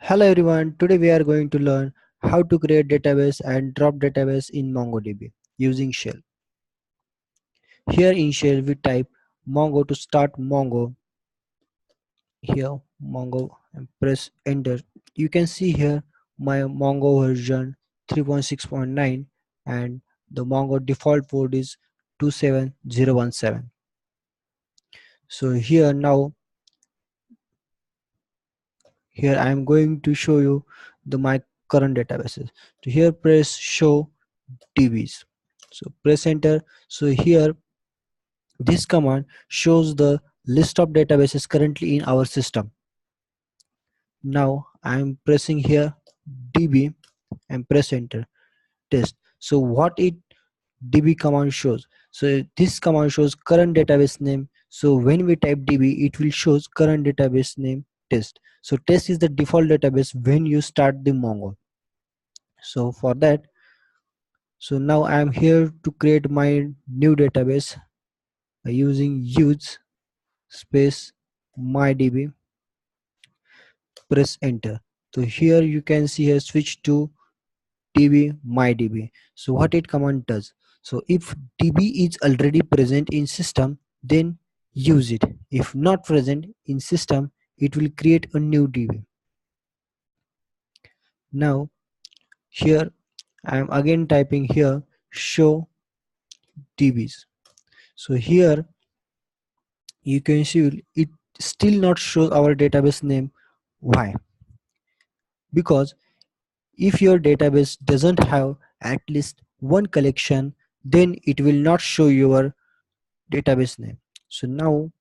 Hello everyone, today we are going to learn how to create database and drop database in MongoDB using shell. Here in shell we type Mongo to start Mongo. Here Mongo and press enter. You can see here my Mongo version 3.6.9 and the Mongo default port is 27017. So here I am going to show you my current databases. So here press show DBs. So press enter. So here this command shows the list of databases currently in our system. Now I am pressing here DB and press enter. Test. So what it DB command shows? So this command shows current database name. So when we type DB, it will shows current database name test. So test is the default database when you start the Mongo. So for that, so now I am here to create my new database by using use space mydb, press enter. So here you can see here switch to db mydb. So what it command does, so if db is already present in system, then use it. If not present in system, it will create a new db. Now here I am again typing here show dbs. So here you can see it still not shows our database name. Why? Because if your database doesn't have at least one collection, then it will not show your database name. So now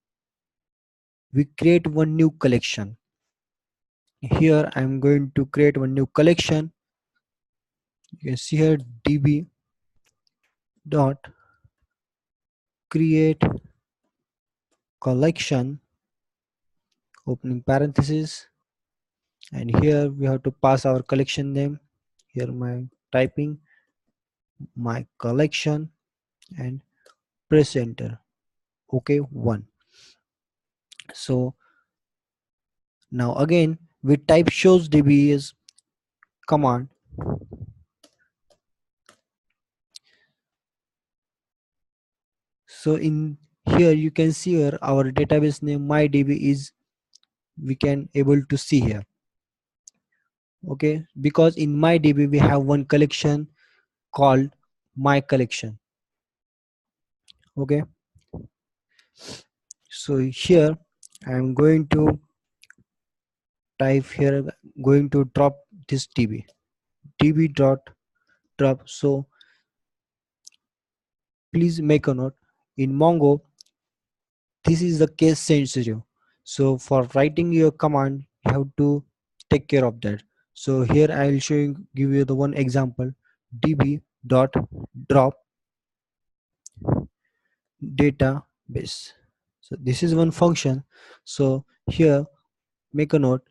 we create one new collection. Here I am going to create one new collection. You can see here db dot create collection opening parenthesis, and here we have to pass our collection name. Here my typing my collection and press enter. Okay, 1. So now again we type shows dbs command. So in here you can see here our database name mydb is we can able to see here. Okay, because in mydb we have one collection called my collection. Okay, so here I am going to type here, going to drop this db dot drop. So please make a note, in Mongo this is the case sensitive, so for writing your command you have to take care of that. So here I will give you the one example, db dot drop database. So this is one function. So here make a note,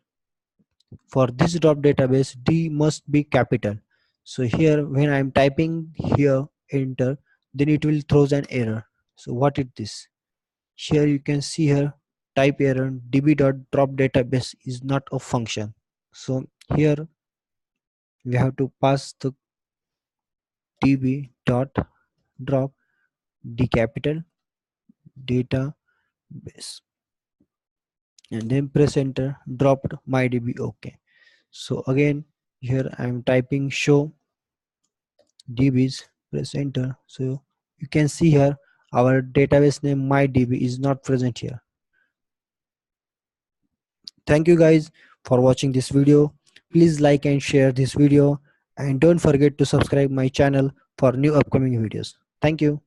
for this drop database d must be capital. So here when I am typing here enter, then it will throws an error. So what is this? Here you can see here type error, db.drop database is not a function. So here we have to pass the db.drop d capital database and then press enter, dropped mydb. Okay, so again here I am typing show dbs, press enter. So you can see here our database name mydb is not present here. Thank you guys for watching this video. Please like and share this video, and don't forget to subscribe my channel for new upcoming videos. Thank you.